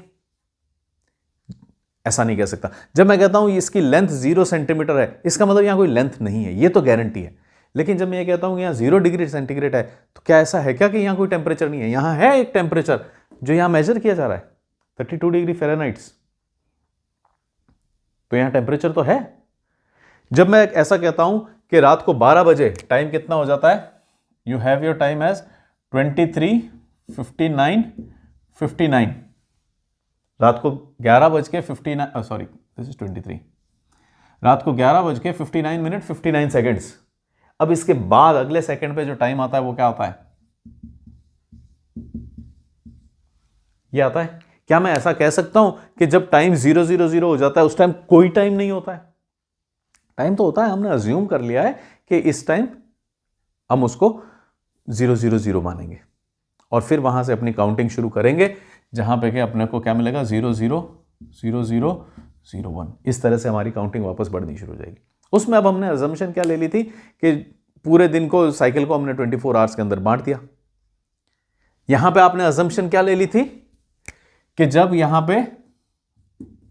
ऐसा नहीं कह सकता। जब मैं कहता हूं इसकी लेंथ 0 सेंटीमीटर है, इसका मतलब यहां कोई लेंथ नहीं है, ये तो गारंटी है। लेकिन जब मैं ये कहता हूं कि यहां 0 डिग्री सेंटीग्रेड है, तो क्या ऐसा है क्या कि यहां कोई टेम्परेचर नहीं है? यहां है एक टेम्परेचर जो यहां मेजर किया जा रहा है, 32 डिग्री फ़ारेनहाइट। तो यहां टेम्परेचर तो है। जब मैं ऐसा कहता हूं कि रात को 12 बजे टाइम कितना हो जाता है, you have your time as 23, 59:59 रात को 11:59 सॉरी दिस इज 23 रात को 11:59 59 सेकेंड्स। अब इसके बाद अगले सेकंड पे जो टाइम आता है वो क्या आता है? ये आता है। क्या मैं ऐसा कह सकता हूं कि जब टाइम 000 हो जाता है उस टाइम कोई टाइम नहीं होता है? टाइम तो होता है, हमने अज्यूम कर लिया है कि इस टाइम हम उसको 000 मानेंगे और फिर वहां से अपनी काउंटिंग शुरू करेंगे, जहां पे कि अपने को क्या मिलेगा 000001। इस तरह से हमारी काउंटिंग वापस बढ़नी शुरू हो जाएगी। उसमें अब हमने अजम्पशन क्या ले ली थी कि पूरे दिन को, साइकिल को हमने 24 आवर्स के अंदर बांट दिया। यहां पे आपने अजम्पशन क्या ले ली थी कि जब यहां पे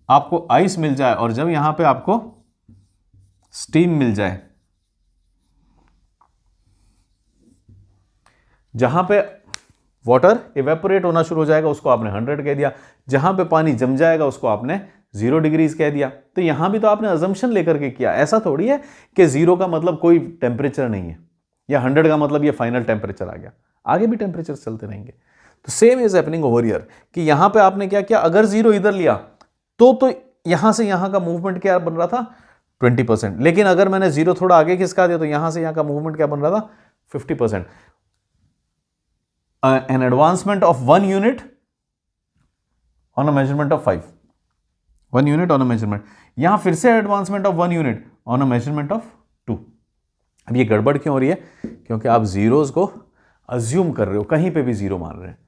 आपको आइस मिल जाए और जब यहां पे आपको स्टीम मिल जाए, जहां पे वाटर इवेपोरेट होना शुरू हो जाएगा उसको आपने 100 कह दिया, जहां पे पानी जम जाएगा उसको आपने 0 डिग्रीज कह दिया। तो यहां भी तो आपने अजम्पशन लेकर के किया। ऐसा थोड़ी है कि 0 का मतलब कोई टेम्परेचर नहीं है या 100 का मतलब ये फाइनल टेम्परेचर आ गया, आगे भी टेम्परेचर चलते रहेंगे। तो same is happening over here कि यहां पे आपने क्या किया, अगर 0 इधर लिया तो यहां से यहां का मूवमेंट क्या बन रहा था 20%, लेकिन अगर मैंने 0 थोड़ा आगे खिसका दिया तो यहां से यहां का मूवमेंट क्या बन रहा था 50%। An advancement of 1 unit on a measurement of 5, 1 unit on a measurement। यहां फिर से advancement of 1 unit on a measurement of 2। अब ये गड़बड़ क्यों हो रही है? क्योंकि आप जीरोस को अज्यूम कर रहे हो, कहीं पे भी 0 मान रहे हैं।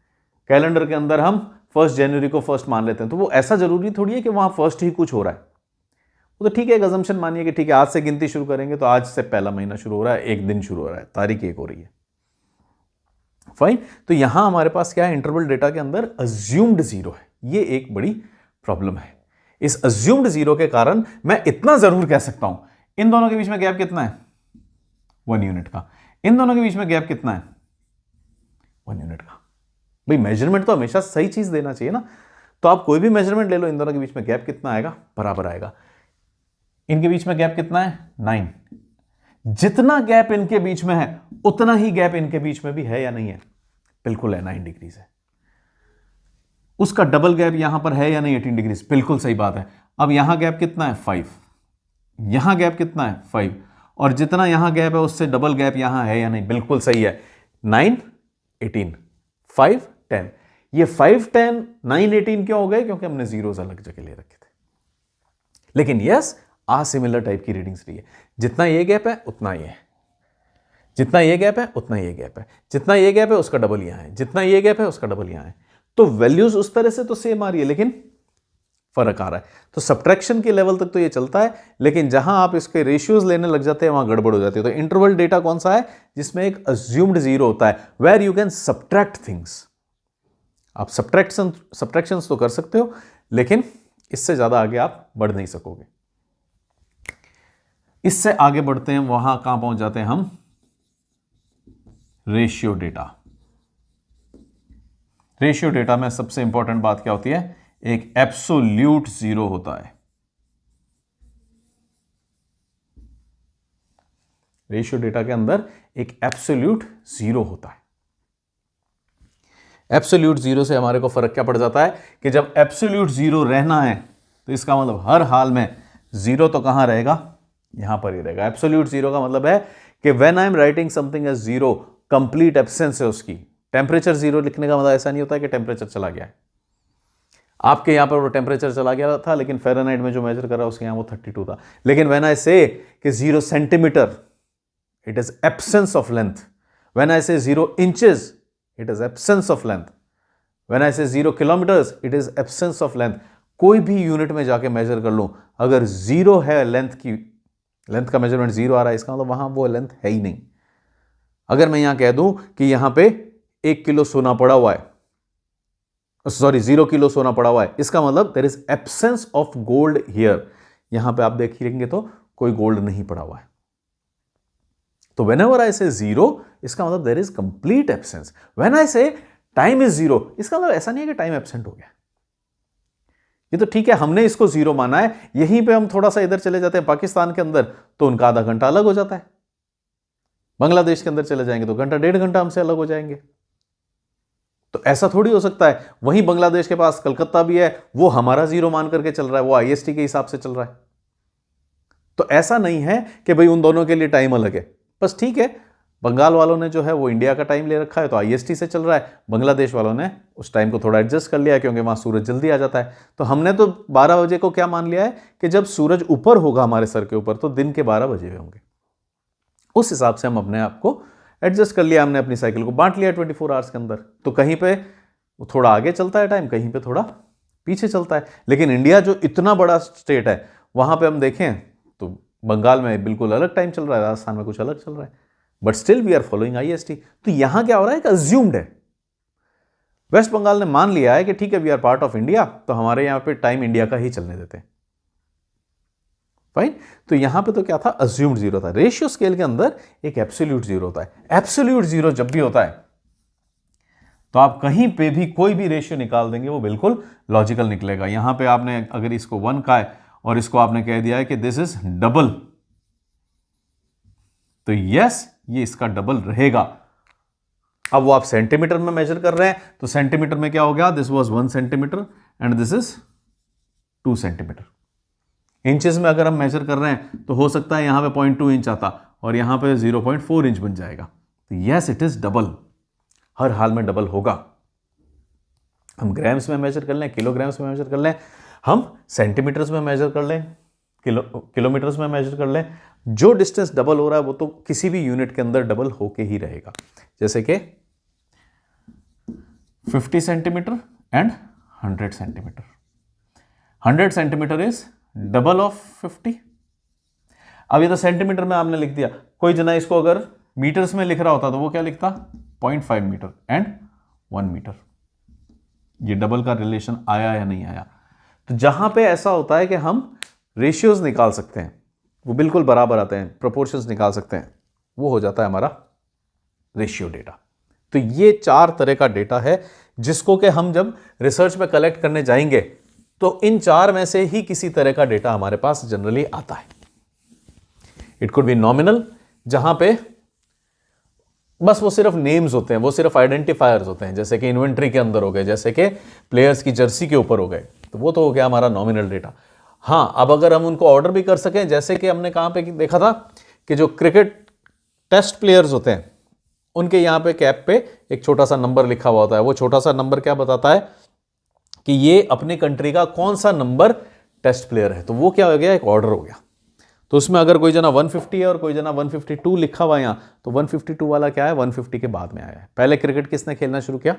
कैलेंडर के अंदर हम 1 जनवरी को फर्स्ट मान लेते हैं, तो वो ऐसा जरूरी थोड़ी है कि वहां फर्स्ट ही कुछ हो रहा है। वो तो ठीक है, एक अजम्पशन मानिए कि ठीक है आज से गिनती शुरू करेंगे तो आज से पहला महीना शुरू हो रहा है, एक दिन शुरू हो रहा है, तारीख 1 हो रही है, फाइन। तो यहां हमारे पास क्या है, इंटरवल डेटा के अंदर अज्यूम्ड 0 है। ये एक बड़ी प्रॉब्लम है। इस अज्यूम्ड 0 के कारण मैं इतना जरूर कह सकता हूं, इन दोनों के बीच में गैप कितना है 1 यूनिट का। इन दोनों के बीच में गैप कितना है 1 यूनिट का। भाई मेजरमेंट तो हमेशा सही चीज देना चाहिए ना। तो आप कोई भी मेजरमेंट ले लो, इन दोनों के बीच में गैप कितना आएगा, बराबर आएगा। इनके बीच में गैप कितना है 9। जितना गैप इनके बीच में है उतना ही गैप इनके बीच में भी है या नहीं है? बिल्कुल है, 9 डिग्रीज है। उसका डबल गैप यहां पर है या नहीं 18 डिग्रीज? बिल्कुल सही बात है। अब यहां गैप कितना है 5, यहां गैप कितना है 5, और जितना यहां गैप है उससे डबल गैप यहां है या नहीं? बिल्कुल सही है। 9 18 5 10। ये 5 10 9 18 क्यों हो गए? क्योंकि हमने जीरोस अलग जगह ले रखे थे। लेकिन यस सिमिलर टाइप की रीडिंग्स रही है। जितना ये गैप है उतना ये है, जितना ये गैप है उतना ये गैप है, जितना ये गैप है उसका डबल यहां है, जितना ये गैप है उसका डबल यहां है। तो वैल्यूज उस तरह से तो सेम आ रही है लेकिन फर्क आ रहा है। तो सब्ट्रैक्शन के लेवल तक तो ये चलता है, लेकिन जहां आप इसके रेशियोज लेने लग जाते हैं वहां गड़बड़ हो जाती है। तो इंटरवल डेटा कौन सा है? जिसमें एक अज्यूम्ड 0 होता है, where you can subtract things. आप सब्ट्रैक्शंस तो कर सकते हो, लेकिन इससे ज्यादा आगे आप बढ़ नहीं सकोगे। इससे आगे बढ़ते हैं, वहां कहां पहुंच जाते हैं हम? Ratio data. रेशियो डेटा में सबसे इंपॉर्टेंट बात क्या होती है? एक एब्सोल्यूट 0 होता है। रेशियो डेटा के अंदर एक एब्सोल्यूट 0 होता है। एब्सोल्यूट 0 से हमारे को फर्क क्या पड़ जाता है कि जब एब्सोल्यूट 0 रहना है तो इसका मतलब हर हाल में 0 तो कहां रहेगा? यहां पर ही रहेगा। एब्सोल्यूट 0 का मतलब है कि when I am writing something as 0, complete absence है उसकी। टेम्परेचर 0 लिखने का मतलब ऐसा नहीं होता है कि टेम्परेचर चला गया है। आपके यहां पर वो टेम्परेचर चला गया था, लेकिन फ़ारेनहाइट में जो मेजर कर रहा है उसके यहां वो 32 था। लेकिन व्हेन आई से कि 0 centimetre, it is absence of length. When I से 0 inches, it is absence of length. When I से 0 kilometres, it is absence of length. कोई भी यूनिट में जाके मेजर कर लूं, अगर 0 है लेंथ का मेजरमेंट 0 आ रहा है, इसका मतलब वहां वो लेंथ है ही नहीं। अगर मैं यहां कह दूं कि यहां पे 1 किलो सोना पड़ा हुआ है, सॉरी 0 किलो सोना पड़ा हुआ है, इसका मतलब there is absence of gold here. यहां पे आप देखेंगे तो कोई गोल्ड नहीं पड़ा हुआ है। तो व्हेनेवर आई से 0, इसका मतलब there is complete absence. When I say time is 0, इसका मतलब ऐसा नहीं है कि टाइम एब्सेंट हो गया। ये तो ठीक है, हमने इसको 0 माना है। यहीं पे हम थोड़ा सा इधर चले जाते हैं पाकिस्तान के अंदर तो उनका आधा घंटा अलग हो जाता है। बांग्लादेश के अंदर चले जाएंगे तो घंटा 1.5 घंटा हमसे अलग हो जाएंगे। तो ऐसा थोड़ी हो सकता है। वहीं बांग्लादेश के पास कलकत्ता भी है, वो हमारा जीरो मान करके चल रहा है, वो आईएसटी के हिसाब से चल रहा है। तो ऐसा नहीं है कि भाई उन दोनों के लिए टाइम अलग है। बस ठीक है, बंगाल वालों ने जो है वो इंडिया का टाइम ले रखा है तो आईएसटी से चल रहा है, बांग्लादेश वालों ने उस टाइम को थोड़ा एडजस्ट कर लिया है क्योंकि वहां सूरज जल्दी आ जाता है। तो हमने तो 12 बजे को क्या मान लिया है कि जब सूरज ऊपर होगा हमारे सर के ऊपर तो दिन के 12 बजे हुए होंगे। उस हिसाब से हम अपने आप को एडजस्ट कर लिया, हमने अपनी साइकिल को बांट लिया 24 आवर्स के अंदर। तो कहीं पे थोड़ा आगे चलता है टाइम, कहीं पे थोड़ा पीछे चलता है। लेकिन इंडिया जो इतना बड़ा स्टेट है, वहां पे हम देखें तो बंगाल में बिल्कुल अलग टाइम चल रहा है, राजस्थान में कुछ अलग चल रहा है, but still we are following IST. तो यहां क्या हो रहा है, एक अज्यूम्ड है। वेस्ट बंगाल ने मान लिया है कि ठीक है we are part of India, तो हमारे यहां पे टाइम इंडिया का ही चलने देते हैं। फाइन। तो यहां पे तो क्या था, अज्यूम्ड जीरो था। रेशियो स्केल के अंदर एक एब्सोल्यूट जीरो होता है। एब्सोल्यूट जीरो जब भी होता है तो आप कहीं पे भी कोई भी रेशियो निकाल देंगे वो बिल्कुल लॉजिकल निकलेगा। यहां पे आपने अगर इसको 1 कहा है और इसको आपने कह दिया है कि दिस इज डबल, तो यस ये इसका डबल रहेगा। अब वो आप सेंटीमीटर में मेजर कर रहे हैं तो सेंटीमीटर में क्या हो गया, this was 1 centimetre and this is 2 centimetre. Inches में अगर हम मेजर कर रहे हैं तो हो सकता है यहां पे 0.2 इंच आता और यहां पे 0.4 इंच बन जाएगा। तो यस इट इज डबल, हर हाल में डबल होगा। हम ग्राम्स में मेजर कर लें, किलोग्राम्स में मेजर कर लें, हम सेंटीमीटर्स में मेजर कर लें, किलोमीटर्स में मेजर कर लें, जो डिस्टेंस डबल हो रहा है वो तो किसी भी यूनिट के अंदर डबल होके ही रहेगा। जैसे कि 50 centimetre and 100 centimetre. 100 centimetre is double of 50। अब ये तो सेंटीमीटर में आपने लिख दिया, कोई जना इसको अगर मीटर्स में लिख रहा होता तो वो क्या लिखता, 0.5 मीटर एंड 1 मीटर। ये डबल का रिलेशन आया या नहीं आया। तो जहां पे ऐसा होता है कि हम रेशियोज निकाल सकते हैं, वो बिल्कुल बराबर आते हैं, प्रोपोर्शंस निकाल सकते हैं, वो हो जाता है हमारा रेशियो डेटा। तो ये 4 तरह का डेटा है जिसको कि हम जब रिसर्च में कलेक्ट करने जाएंगे तो इन 4 में से ही किसी तरह का डेटा हमारे पास जनरली आता है। इट कुड बी नॉमिनल, जहां पे बस वो सिर्फ नेम्स होते हैं, वो सिर्फ आइडेंटिफायर्स होते हैं, जैसे कि इन्वेंट्री के अंदर हो गए, जैसे कि प्लेयर्स की जर्सी के ऊपर हो गए, तो वो तो हो गया हमारा नॉमिनल डेटा। हाँ, अब अगर हम उनको ऑर्डर भी कर सकें, जैसे कि हमने कहां पे देखा था कि जो क्रिकेट टेस्ट प्लेयर्स होते हैं उनके यहां पे कैप पे एक छोटा सा नंबर लिखा हुआ होता है। वो छोटा सा नंबर क्या बताता है कि ये अपने कंट्री का कौन सा नंबर टेस्ट प्लेयर है, तो वो क्या हो गया, एक ऑर्डर हो गया। तो उसमें अगर कोई जना 150 है और कोई जना 152 लिखा हुआ यहां, तो 152 वाला क्या है, 150 के बाद में आया है। पहले क्रिकेट किसने खेलना शुरू किया,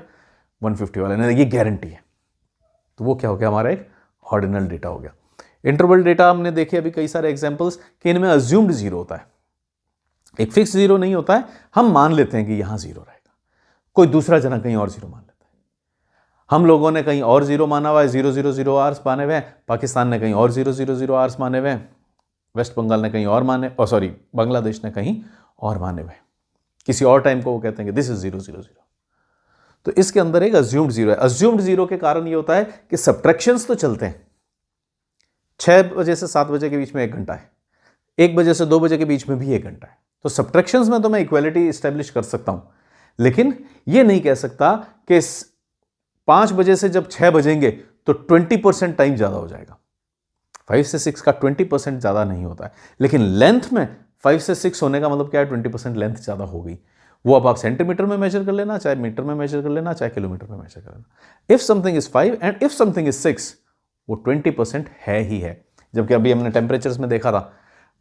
150 वाले ने, ये गारंटी है। तो वो क्या हो गया, हमारा एक ऑर्डिनल डेटा हो गया। इंटरवल डेटा हमने देखे अभी कई सारे एग्जांपल्स कि इनमें अज्यूम्ड जीरो होता है, एक फिक्स जीरो नहीं होता है। हम मान लेते हैं कि यहां जीरो रहेगा, कोई दूसरा जना कहीं और जीरो मान लेता है। हम लोगों ने कहीं और जीरो माना हुआ है, 000 आवर्स माने हुए हैं, पाकिस्तान ने कहीं और 000 आवर्स माने हुए हैं, वेस्ट बंगाल ने कहीं और माने, और सॉरी बांग्लादेश ने कहीं और माने हुए, किसी और टाइम को वो कहते हैं कि दिस इज 000। तो इसके अंदर एक अज्यूम्ड जीरो है। अज्यूम्ड जीरो के कारण ये होता है कि सब्ट्रैक्शंस तो चलते हैं, 6 बजे से 7 बजे के बीच में 1 घंटा है, 1 बजे से 2 बजे के बीच में भी 1 घंटा है। तो सब्ट्रैक्शंस में तो मैं इक्वालिटी इस्टेब्लिश कर सकता हूं, लेकिन ये नहीं कह सकता कि 5 बजे से जब 6 बजेंगे तो 20% टाइम ज्यादा हो जाएगा। 5 से 6 का 20% ज्यादा नहीं होता है, लेकिन लेंथ में 5 से 6 होने का मतलब क्या है, 20% लेंथ ज्यादा हो गई। वो अब आप सेंटीमीटर में मेजर कर लेना, चाहे मीटर में मेजर कर लेना, चाहे किलोमीटर में मेजर कर लेना। If something is 5 and if something is 6, वो 20% है ही है। जबकि अभी हमने टेम्परेचर्स में देखा था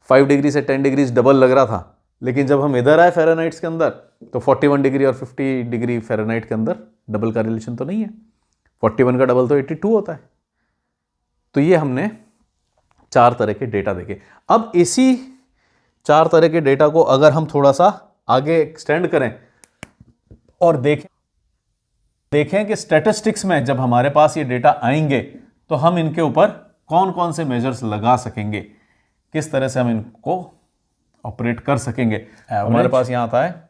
5 डिग्री से 10 डिग्री डबल लग रहा था, लेकिन जब हम इधर आए फ़ारेनहाइट के अंदर तो 41 डिग्री और 50 डिग्री फ़ारेनहाइट के अंदर डबल का रिलेशन तो नहीं है। 41 का डबल तो 82 होता है। तो ये हमने 4 तरह के डेटा देखे। अब इसी 4 तरह के डेटा को अगर हम थोड़ा सा आगे एक्सटेंड करें और देखें कि स्टैटिस्टिक्स में जब हमारे पास ये डेटा आएंगे तो हम इनके ऊपर कौन कौन से मेजर्स लगा सकेंगे, किस तरह से हम इनको ऑपरेट कर सकेंगे। हमारे पास यहां आता है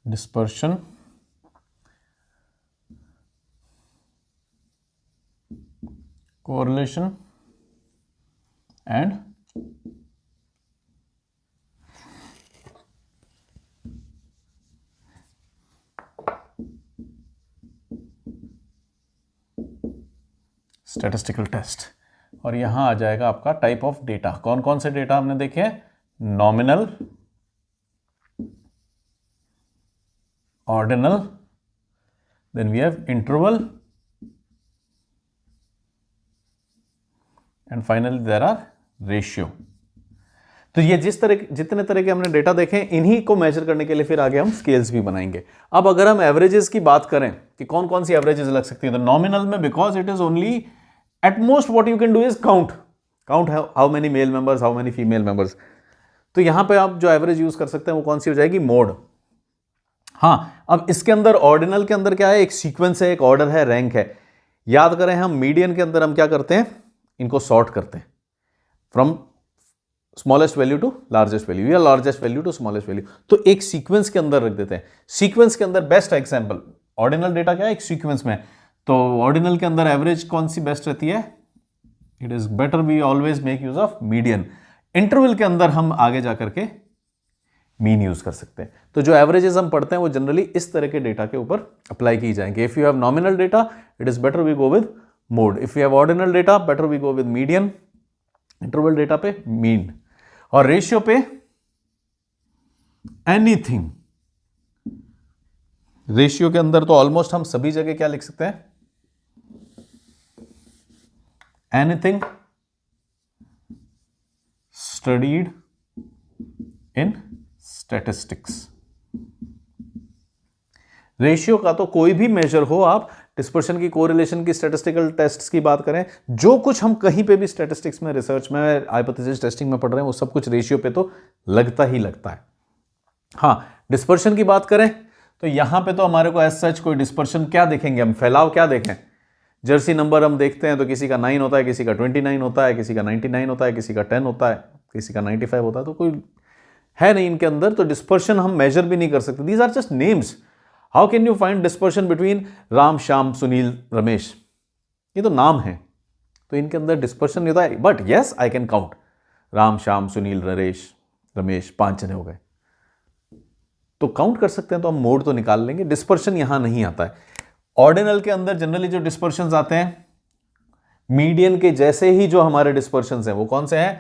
dispersion, correlation and statistical test, और यहां आ जाएगा आपका टाइप ऑफ डेटा। कौन कौन से डेटा हमने देखे हैं? Nominal, ordinal, then we have interval, and finally there are ratio. तो ये जितने तरह के हमने डेटा देखे, इन्हीं को मेजर करने के लिए फिर आगे हम स्केल्स भी बनाएंगे। अब अगर हम एवरेजेस की बात करें कि कौन कौन सी एवरेजेस लग सकती है, तो नॉमिनल में because it is only at most what you can do is count how many male members, how many female members. तो यहां पे आप जो एवरेज यूज कर सकते हैं वो कौन सी हो जाएगी? मोड। हाँ, अब इसके अंदर ऑर्डिनल के अंदर क्या है? एक सीक्वेंस है, एक ऑर्डर है, रैंक है। याद करें हम मीडियन के अंदर हम क्या करते हैं? इनको सॉर्ट करते हैं from smallest value to largest value या largest value to smallest value. तो एक सीक्वेंस के अंदर रख देते हैं। सीक्वेंस के अंदर बेस्ट एग्जांपल, ऑर्डिनल डेटा क्या है? एक सीक्वेंस में। तो ऑर्डिनल के अंदर एवरेज कौन सी बेस्ट रहती है? It is better we always make use of median. Interval के अंदर हम आगे जाकर के मीन यूज कर सकते हैं। तो जो एवरेजेस हम पढ़ते हैं वो जनरली इस तरह के डेटा के ऊपर अप्लाई की जाएंगे। If you have nominal data, it is better we go with mode. If you have ordinal data, better we go with median. Interval data पे मीन, और रेशियो पे एनीथिंग। रेशियो के अंदर तो ऑलमोस्ट हम सभी जगह क्या लिख सकते हैं? Anything studied in statistics. Ratio का तो कोई भी मेजर हो, आप डिस्पर्शन की, कोरिलेशन की, स्टैटिस्टिकल टेस्ट्स की बात करें, जो कुछ हम कहीं पे भी स्टैटिस्टिक्स में, रिसर्च में, हाइपोथेसिस टेस्टिंग में पढ़ रहे हैं, वो सब कुछ रेशियो पे तो लगता ही लगता है। हाँ, डिस्पर्शन की बात करें तो यहां पे तो हमारे को एज सच कोई डिस्पर्शन क्या देखेंगे हम? फैलाव क्या देखें? जर्सी नंबर हम देखते हैं तो किसी का 9 होता है, किसी का 29 होता है, किसी का 99 होता है, किसी का 10 होता है, किसी का 95 होता है। तो कोई है नहीं इनके अंदर, तो डिस्पर्शन हम मेजर भी नहीं कर सकते। These are just names. How can you find dispersion between Ram, Shyam, Sunil, Ramesh? ये तो नाम है, तो इनके अंदर डिस्पर्शन नहीं होता है। But yes, I can count Ram, Shyam, Sunil, Naresh, Ramesh, 5 जने हो गए, तो काउंट कर सकते हैं। तो हम मोड तो निकाल लेंगे। डिस्पर्शन यहां नहीं आता है। ऑर्डिनल के अंदर जनरली जो डिस्पर्शंस आते हैं, मीडियन के जैसे ही जो हमारे डिस्पर्शंस हैं वो कौन से हैं?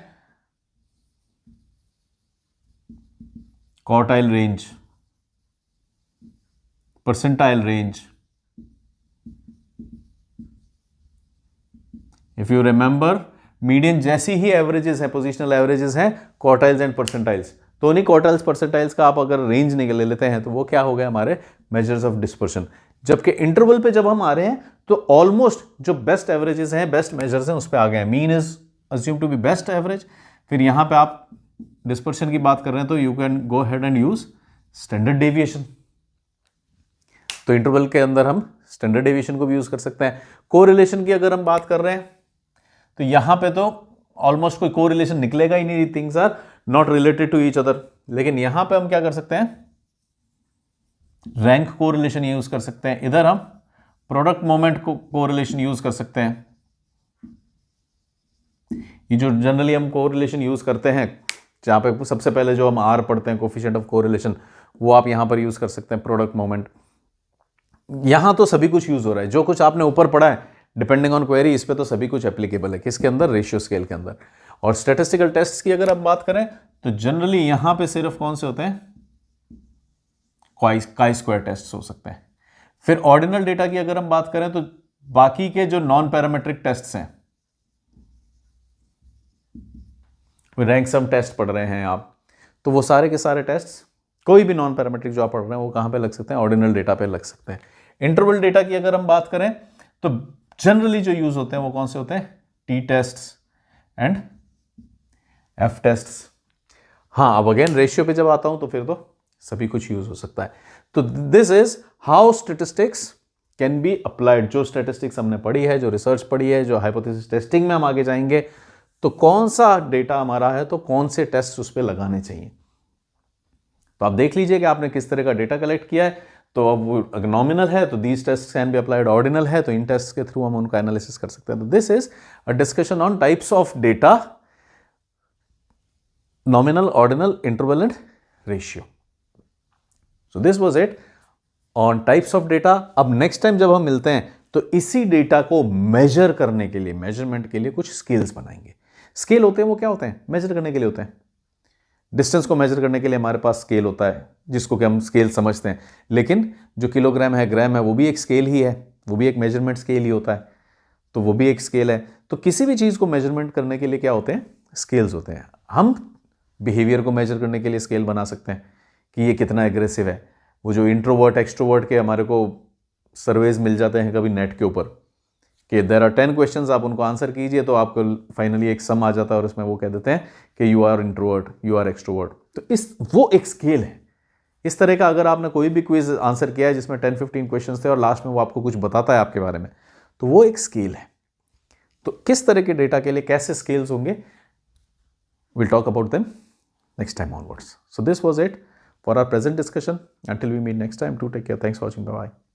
Quartile range, percentile range. If you remember, median जैसी ही एवरेजेस है, पोजिशनल एवरेजेस हैं, क्वार्टाइल्स एंड परसेंटाइल्स। तो नहीं, क्वार्टाइल्स परसेंटाइल्स का आप अगर रेंज निकल लेते हैं तो वो क्या हो गया? हमारे मेजर्स ऑफ डिस्पर्शन। जबकि इंटरवल पे जब हम आ रहे हैं तो ऑलमोस्ट जो बेस्ट एवरेजेस हैं, बेस्ट मेजर्स हैं, उस पे आ गए हैं। Mean is assume to be best average. फिर यहां पे आप डिस्पर्शन की बात कर रहे हैं तो you can go head and use standard deviation. तो इंटरवल के अंदर हम स्टैंडर्ड डेविएशन को भी यूज कर सकते हैं। कोरिलेशन की अगर हम बात कर रहे हैं तो यहां पे तो ऑलमोस्ट कोई कोरिलेशन निकलेगा ही नहीं। Things are not related to each other. लेकिन यहां पे हम क्या कर सकते हैं? रैंक कोरिलेशन यूज कर सकते हैं। इधर हम प्रोडक्ट मोमेंट को कोरिलेशन यूज कर सकते हैं। ये जो जनरली हम कोरिलेशन यूज करते हैं, जहां पे सबसे पहले जो हम आर पढ़ते हैं, कोफिशिएंट ऑफ कोरिलेशन, वो आप यहां पर यूज कर सकते हैं, प्रोडक्ट मोमेंट। यहां तो सभी कुछ यूज हो रहा है। जो कुछ आपने ऊपर पढ़ा है डिपेंडिंग ऑन क्वेरी, इस पे तो सभी कुछ एप्लीकेबल है। किसके अंदर? रेशियो स्केल के अंदर। और स्टैटिस्टिकल टेस्ट की अगर आप बात करें तो जनरली यहां पे सिर्फ कौन से होते हैं? काई स्क्वायर टेस्ट हो सकते हैं। फिर ऑर्डिनल डेटा की अगर हम बात करें तो बाकी के जो नॉन पैरामेट्रिक टेस्ट हैं, रैंक सम टेस्ट पढ़ रहे हैं आप, तो वो सारे के सारे टेस्ट, कोई भी नॉन पैरामेट्रिक जो आप पढ़ रहे हैं, वो कहां पे लग सकते हैं? ऑर्डिनल डेटा पे लग सकते हैं। इंटरवल डेटा की अगर हम बात करें तो जनरली जो यूज होते हैं वो कौन से होते हैं? T test and F test. हाँ, अब अगेन रेशियो पे जब आता हूं तो फिर तो सभी कुछ यूज हो सकता है। तो this is how statistics can be applied. जो स्टैटिस्टिक्स हमने पढ़ी है, जो रिसर्च पढ़ी है, जो हाइपोथेसिस टेस्टिंग में हम आगे जाएंगे, तो कौन सा डेटा हमारा है तो कौन से टेस्ट उस पर लगाने चाहिए। तो आप देख लीजिए कि आपने किस तरह का डेटा कलेक्ट किया है। तो अब वो अगर नॉमिनल है तो these test can be applied, ordinal है तो इन टेस्ट के थ्रू हम उनका एनालिसिस कर सकते हैं। तो this is a discussion on types of data, nominal, ordinal, interval and ratio. So this was it on types of data. अब नेक्स्ट टाइम जब हम मिलते हैं तो इसी डेटा को मेजर करने के लिए, मेजरमेंट के लिए कुछ स्केल्स बनाएंगे। स्केल होते हैं वो क्या होते हैं? मेजर करने के लिए होते हैं। डिस्टेंस को मेजर करने के लिए हमारे पास स्केल होता है जिसको कि हम स्केल समझते हैं, लेकिन जो किलोग्राम है, ग्राम है, वो भी एक स्केल ही है, वो भी एक मेजरमेंट स्केल ही होता है, तो वो भी एक स्केल है। तो किसी भी चीज़ को मेजरमेंट करने के लिए क्या होते हैं? स्केल्स होते हैं। हम बिहेवियर को मेजर करने के लिए स्केल बना सकते हैं कि ये कितना एग्रेसिव है। वो जो इंट्रोवर्ट एक्सट्रोवर्ट के हमारे को सर्वेज मिल जाते हैं कभी नेट के ऊपर कि देयर आर 10 क्वेश्चंस, आप उनको आंसर कीजिए तो आपको फाइनली एक सम आ जाता है और उसमें वो कह देते हैं कि you are introvert, you are extrovert. तो वो एक स्केल है। इस तरह का अगर आपने कोई भी क्विज आंसर किया है जिसमें 10-15 क्वेश्चंस थे और लास्ट में वो आपको कुछ बताता है आपके बारे में, तो वो एक स्केल है। तो किस तरह के डेटा के लिए कैसे स्केल्स होंगे, will talk about them next time onwards. So this was it for our present discussion. Until we meet next time, do take care. Thanks for watching. Bye bye.